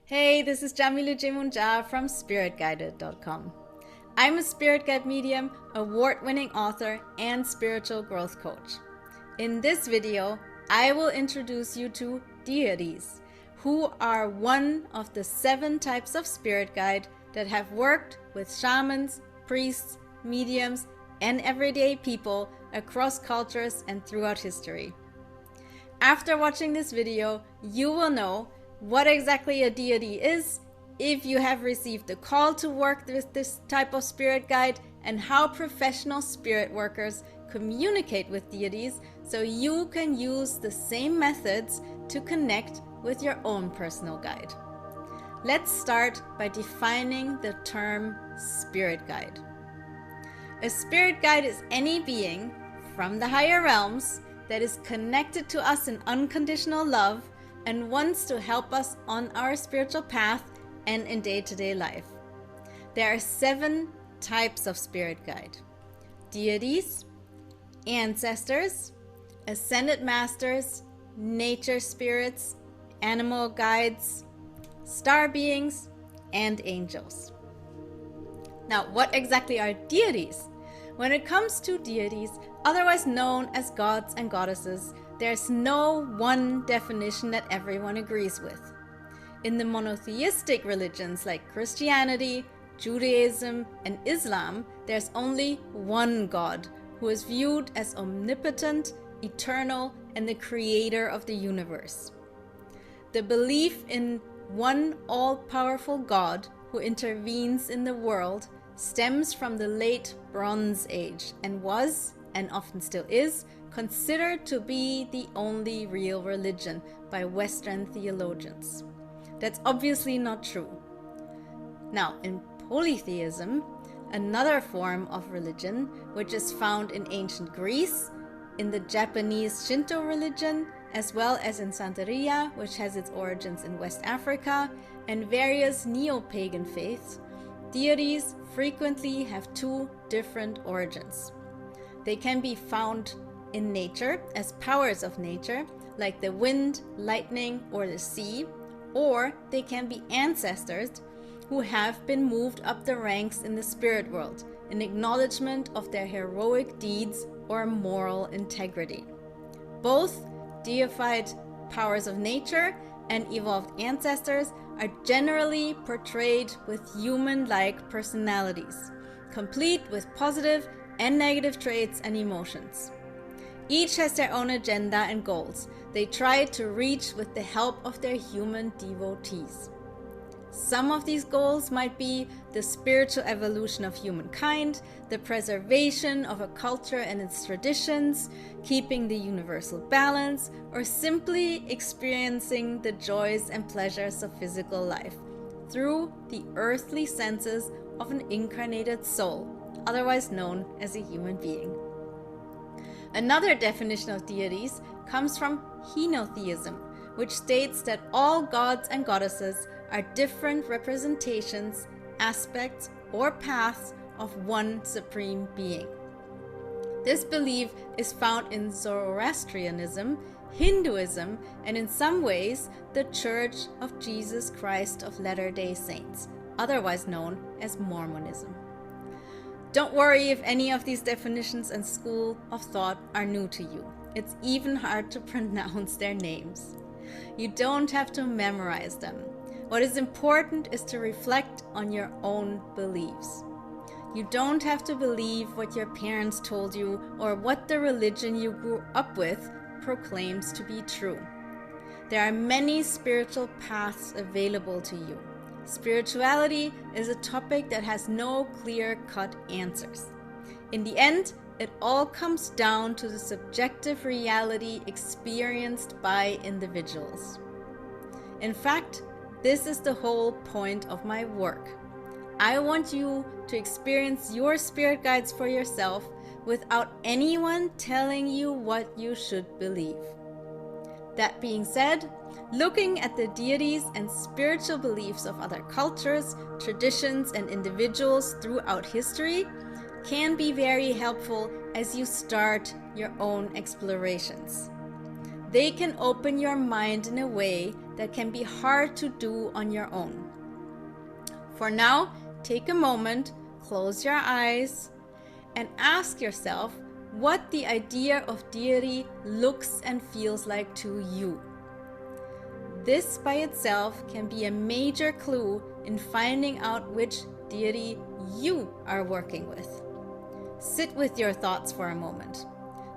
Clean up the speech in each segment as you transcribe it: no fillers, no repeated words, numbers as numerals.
Hey, this is Yemoonyah from spiritguided.com. I'm a spirit guide medium, award-winning author, and spiritual growth coach. In this video, I will introduce you to deities, who are one of the 7 types of spirit guide that have worked with shamans, priests, mediums, and everyday people across cultures and throughout history. After watching this video, you will know what exactly a deity is, if you have received a call to work with this type of spirit guide, and how professional spirit workers communicate with deities so you can use the same methods to connect with your own personal guide. Let's start by defining the term spirit guide. A spirit guide is any being from the higher realms that is connected to us in unconditional love and wants to help us on our spiritual path and in day-to-day life. There are 7 types of spirit guide: deities, ancestors, ascended masters, nature spirits, animal guides, star beings, and angels. Now, what exactly are deities? When it comes to deities, otherwise known as gods and goddesses, there's no one definition that everyone agrees with. In the monotheistic religions like Christianity, Judaism, and Islam, there's only one God who is viewed as omnipotent, eternal, and the creator of the universe. The belief in one all-powerful God who intervenes in the world stems from the late Bronze Age and was, and often still is, considered to be the only real religion by Western theologians. That's obviously not true. Now, in polytheism, another form of religion, which is found in ancient Greece, in the Japanese Shinto religion, as well as in Santeria, which has its origins in West Africa, and various neo-pagan faiths, deities frequently have 2 different origins. They can be found in nature as powers of nature, like the wind, lightning, or the sea, or they can be ancestors who have been moved up the ranks in the spirit world in acknowledgement of their heroic deeds or moral integrity. Both deified powers of nature and evolved ancestors are generally portrayed with human-like personalities, complete with positive and negative traits and emotions. Each has their own agenda and goals they try to reach with the help of their human devotees. Some of these goals might be the spiritual evolution of humankind, the preservation of a culture and its traditions, keeping the universal balance, or simply experiencing the joys and pleasures of physical life through the earthly senses of an incarnated soul, otherwise known as a human being. Another definition of deities comes from henotheism, which states that all gods and goddesses are different representations, aspects, or paths of one supreme being. This belief is found in Zoroastrianism, Hinduism, and in some ways, the Church of Jesus Christ of Latter-day Saints, otherwise known as Mormonism. Don't worry if any of these definitions and school of thought are new to you. It's even hard to pronounce their names. You don't have to memorize them. What is important is to reflect on your own beliefs. You don't have to believe what your parents told you or what the religion you grew up with proclaims to be true. There are many spiritual paths available to you. Spirituality is a topic that has no clear-cut answers. In the end, it all comes down to the subjective reality experienced by individuals. In fact, this is the whole point of my work. I want you to experience your spirit guides for yourself without anyone telling you what you should believe. That being said, looking at the deities and spiritual beliefs of other cultures, traditions, and individuals throughout history can be very helpful as you start your own explorations. They can open your mind in a way that can be hard to do on your own. For now, take a moment, close your eyes, and ask yourself what the idea of deity looks and feels like to you. This by itself can be a major clue in finding out which deity you are working with. Sit with your thoughts for a moment.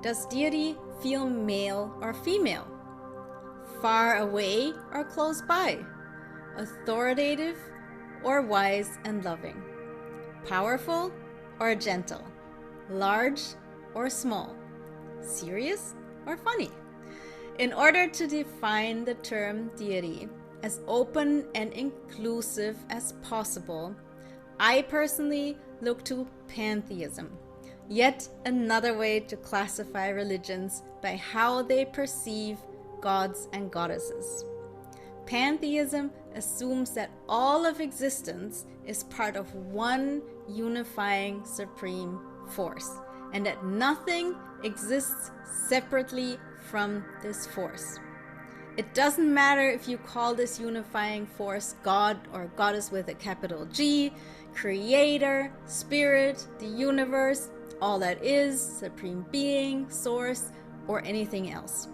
Does deity feel male or female? Far away or close by? Authoritative or wise and loving? Powerful or gentle? Large or small? Serious or funny? In order to define the term deity as open and inclusive as possible, I personally look to pantheism, yet another way to classify religions by how they perceive gods and goddesses. Pantheism assumes that all of existence is part of one unifying supreme force, and that nothing exists separately from this force. It doesn't matter if you call this unifying force God or goddess with a capital G, creator, spirit, the universe, all that is, supreme being, source, or anything else.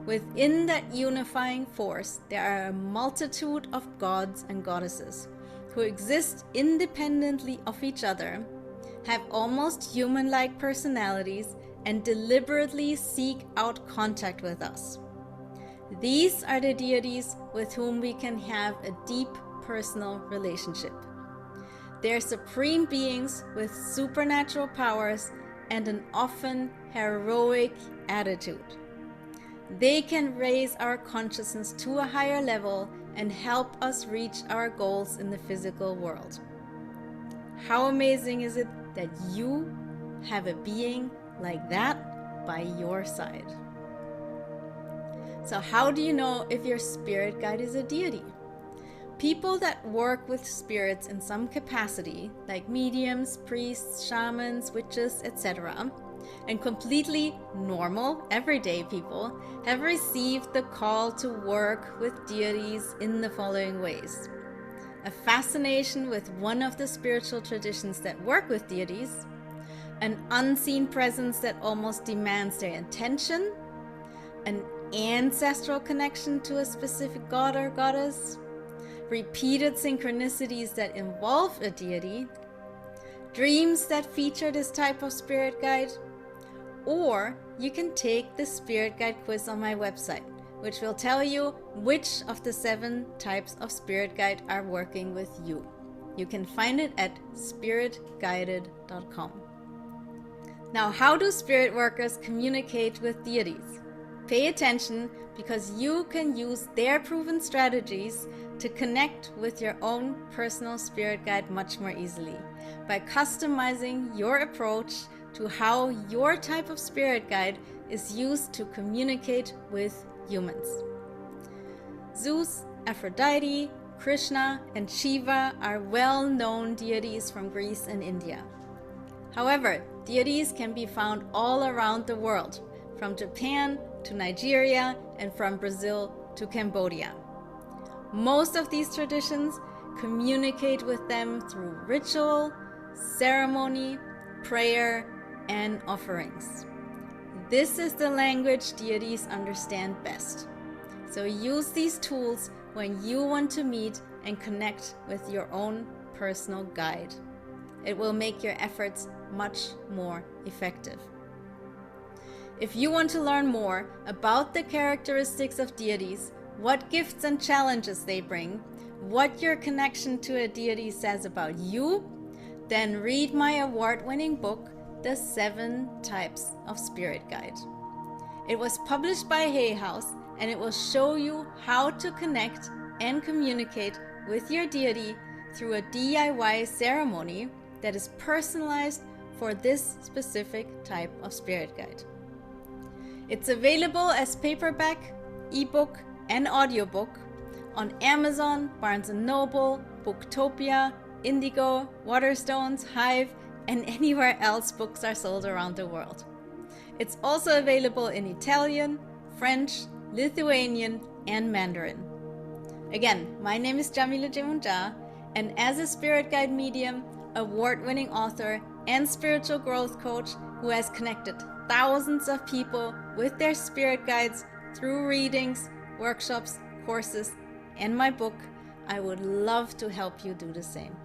Within that unifying force, there are a multitude of gods and goddesses who exist independently of each other, have almost human-like personalities, and deliberately seek out contact with us. These are the deities with whom we can have a deep personal relationship. They're supreme beings with supernatural powers and an often heroic attitude. They can raise our consciousness to a higher level and help us reach our goals in the physical world. How amazing is it that you have a being like that by your side? So how do you know if your spirit guide is a deity? People that work with spirits in some capacity, like mediums, priests, shamans, witches, etc., and completely normal, everyday people, have received the call to work with deities in the following ways. A fascination with one of the spiritual traditions that work with deities, an unseen presence that almost demands their attention, an ancestral connection to a specific god or goddess, repeated synchronicities that involve a deity, dreams that feature this type of spirit guide, or you can take the spirit guide quiz on my website, which will tell you which of the 7 types of spirit guide are working with you. You can find it at spiritguided.com. Now, how do spirit workers communicate with deities? Pay attention, because you can use their proven strategies to connect with your own personal spirit guide much more easily by customizing your approach to how your type of spirit guide is used to communicate with humans. Zeus, Aphrodite, Krishna, and Shiva are well-known deities from Greece and India. However, deities can be found all around the world, from Japan to Nigeria and from Brazil to Cambodia. Most of these traditions communicate with them through ritual, ceremony, prayer, and offerings. This is the language deities understand best. So use these tools when you want to meet and connect with your own personal guide. It will make your efforts much more effective. If you want to learn more about the characteristics of deities, what gifts and challenges they bring, what your connection to a deity says about you, then read my award-winning book, The 7 Types of Spirit Guide. It was published by Hay House, and it will show you how to connect and communicate with your deity through a DIY ceremony that is personalized for this specific type of spirit guide. It's available as paperback, ebook, and audiobook on Amazon, Barnes & Noble, Booktopia, Indigo, Waterstones, Hive, and anywhere else books are sold around the world. It's also available in Italian, French, Lithuanian, and Mandarin. Again, my name is Yemoonyah, and as a spirit guide medium, award-winning author, and spiritual growth coach who has connected thousands of people with their spirit guides through readings, workshops, courses, and my book, I would love to help you do the same.